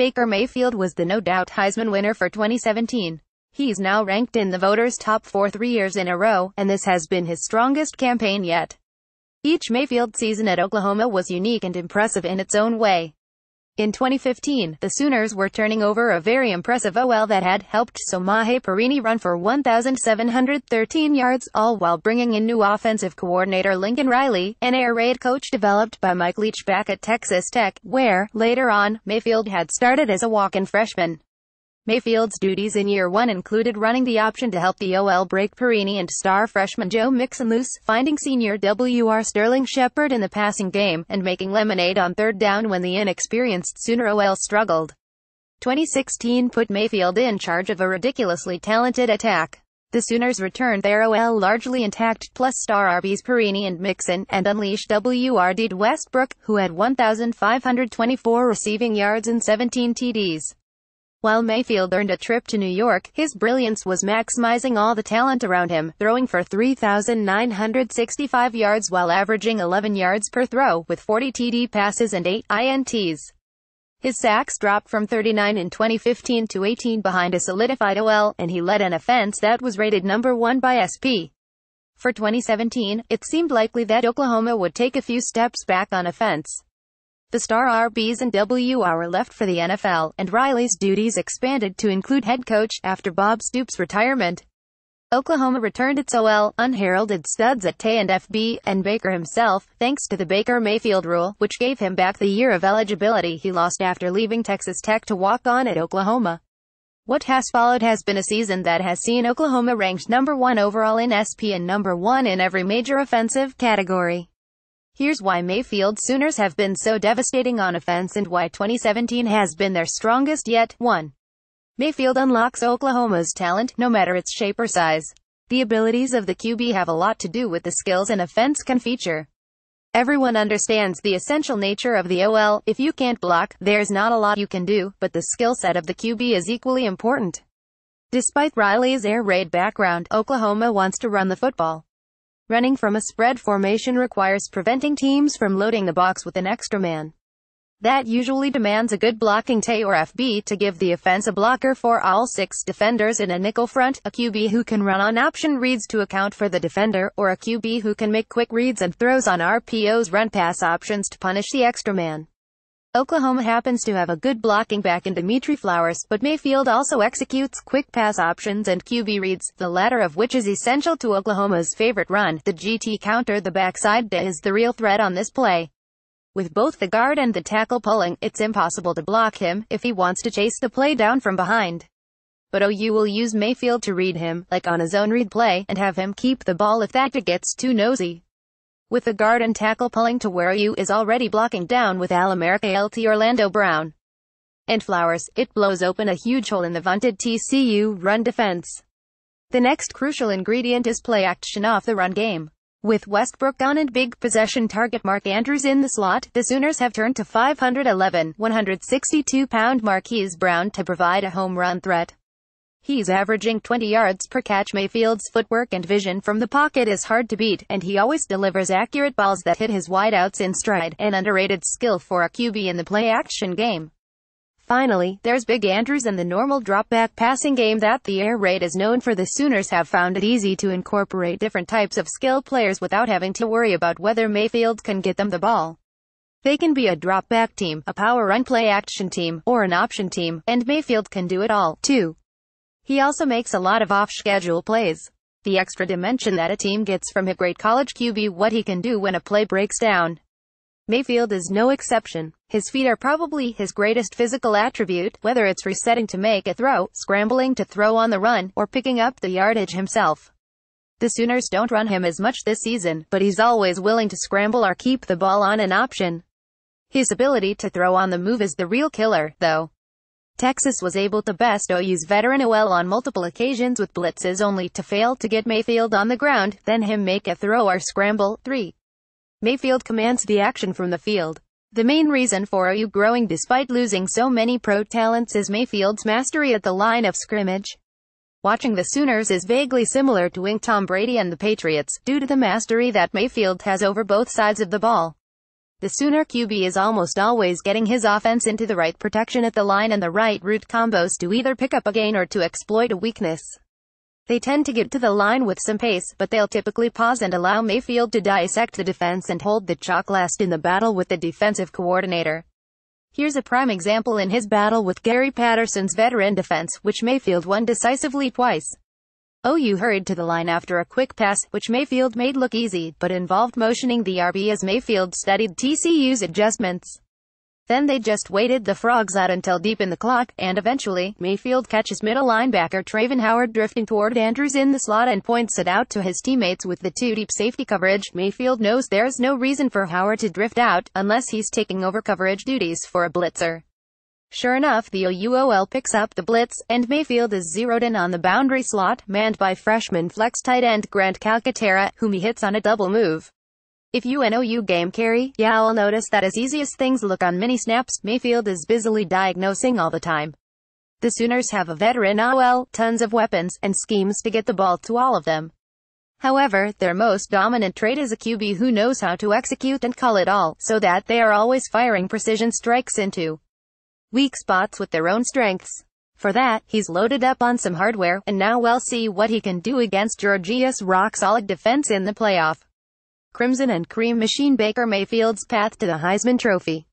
Baker Mayfield was the no-doubt Heisman winner for 2017. He's now ranked in the voters' top 4 3 years in a row, and this has been his strongest campaign yet. Each Mayfield season at Oklahoma was unique and impressive in its own way. In 2015, the Sooners were turning over a very impressive OL that had helped Samaje Perine run for 1,713 yards, all while bringing in new offensive coordinator Lincoln Riley, an air raid coach developed by Mike Leach back at Texas Tech, where, later on, Mayfield had started as a walk-in freshman. Mayfield's duties in year one included running the option to help the OL break Perine and star freshman Joe Mixon loose, finding senior W.R. Sterling Shepard in the passing game, and making lemonade on third down when the inexperienced Sooner OL struggled. 2016 put Mayfield in charge of a ridiculously talented attack. The Sooners returned their OL largely intact, plus star RBs Perine and Mixon, and unleashed WR'd Westbrook, who had 1,524 receiving yards and 17 TDs. While Mayfield earned a trip to New York, his brilliance was maximizing all the talent around him, throwing for 3,965 yards while averaging 11 yards per throw, with 40 TD passes and 8 INTs. His sacks dropped from 39 in 2015 to 18 behind a solidified OL, and he led an offense that was rated number 1 by SP. For 2017, it seemed likely that Oklahoma would take a few steps back on offense. The star RBs and WR left for the NFL, and Riley's duties expanded to include head coach, after Bob Stoops' retirement. Oklahoma returned its OL, unheralded studs at TE and FB, and Baker himself, thanks to the Baker-Mayfield rule, which gave him back the year of eligibility he lost after leaving Texas Tech to walk on at Oklahoma. What has followed has been a season that has seen Oklahoma ranked number 1 overall in SP and number 1 in every major offensive category. Here's why Mayfield's Sooners have been so devastating on offense and why 2017 has been their strongest yet. 1. Mayfield unlocks Oklahoma's talent, no matter its shape or size. The abilities of the QB have a lot to do with the skills an offense can feature. Everyone understands the essential nature of the OL. If you can't block, there's not a lot you can do, but the skill set of the QB is equally important. Despite Riley's air raid background, Oklahoma wants to run the football. Running from a spread formation requires preventing teams from loading the box with an extra man. That usually demands a good blocking TE or FB to give the offense a blocker for all 6 defenders in a nickel front, a QB who can run on option reads to account for the defender, or a QB who can make quick reads and throws on RPOs run-pass options to punish the extra man. Oklahoma happens to have a good blocking back in Dimitri Flowers, but Mayfield also executes quick pass options and QB reads, the latter of which is essential to Oklahoma's favorite run, the GT counter. The backside is the real threat on this play. With both the guard and the tackle pulling, it's impossible to block him if he wants to chase the play down from behind. But OU will use Mayfield to read him, like on a zone read play, and have him keep the ball if that gets too nosy. With the guard and tackle pulling to where OU is already blocking down with All-America LT Orlando Brown and Flowers, it blows open a huge hole in the vaunted TCU run defense. The next crucial ingredient is play action off the run game. With Westbrook on and big possession target Mark Andrews in the slot, the Sooners have turned to 511, 162-pound Marquise Brown to provide a home run threat. He's averaging 20 yards per catch. Mayfield's footwork and vision from the pocket is hard to beat, and he always delivers accurate balls that hit his wideouts in stride, an underrated skill for a QB in the play-action game. Finally, there's Big Andrews and the normal drop-back passing game that the air raid is known for. The Sooners have found it easy to incorporate different types of skill players without having to worry about whether Mayfield can get them the ball. They can be a drop-back team, a power run play-action team, or an option team, and Mayfield can do it all, too. He also makes a lot of off-schedule plays. The extra dimension that a team gets from a great college QB, what he can do when a play breaks down. Mayfield is no exception. His feet are probably his greatest physical attribute, whether it's resetting to make a throw, scrambling to throw on the run, or picking up the yardage himself. The Sooners don't run him as much this season, but he's always willing to scramble or keep the ball on an option. His ability to throw on the move is the real killer, though. Texas was able to best OU's veteran OL on multiple occasions with blitzes only to fail to get Mayfield on the ground, then him make a throw or scramble. 3. Mayfield commands the action from the field. The main reason for OU growing despite losing so many pro talents is Mayfield's mastery at the line of scrimmage. Watching the Sooners is vaguely similar to Tom Brady and the Patriots, due to the mastery that Mayfield has over both sides of the ball. The Sooner QB is almost always getting his offense into the right protection at the line and the right route combos to either pick up a gain or to exploit a weakness. They tend to get to the line with some pace, but they'll typically pause and allow Mayfield to dissect the defense and hold the chalk last in the battle with the defensive coordinator. Here's a prime example in his battle with Gary Patterson's veteran defense, which Mayfield won decisively twice. OU hurried to the line after a quick pass, which Mayfield made look easy, but involved motioning the RB as Mayfield studied TCU's adjustments. Then they just waited the frogs out until deep in the clock, and eventually, Mayfield catches middle linebacker Travin Howard drifting toward Andrews in the slot and points it out to his teammates with the two-deep safety coverage. Mayfield knows there's no reason for Howard to drift out, unless he's taking over coverage duties for a blitzer. Sure enough, the OUOL picks up the blitz, and Mayfield is zeroed in on the boundary slot, manned by freshman flex tight end Grant Calcaterra, whom he hits on a double move. If you an OU game carry, I'll notice that as easy as things look on mini snaps, Mayfield is busily diagnosing all the time. The Sooners have a veteran OL, tons of weapons, and schemes to get the ball to all of them. However, their most dominant trait is a QB who knows how to execute and call it all, so that they are always firing precision strikes into weak spots with their own strengths. For that, he's loaded up on some hardware, and now we'll see what he can do against Georgia's rock-solid defense in the playoff. Crimson and Cream Machine Baker Mayfield's path to the Heisman Trophy.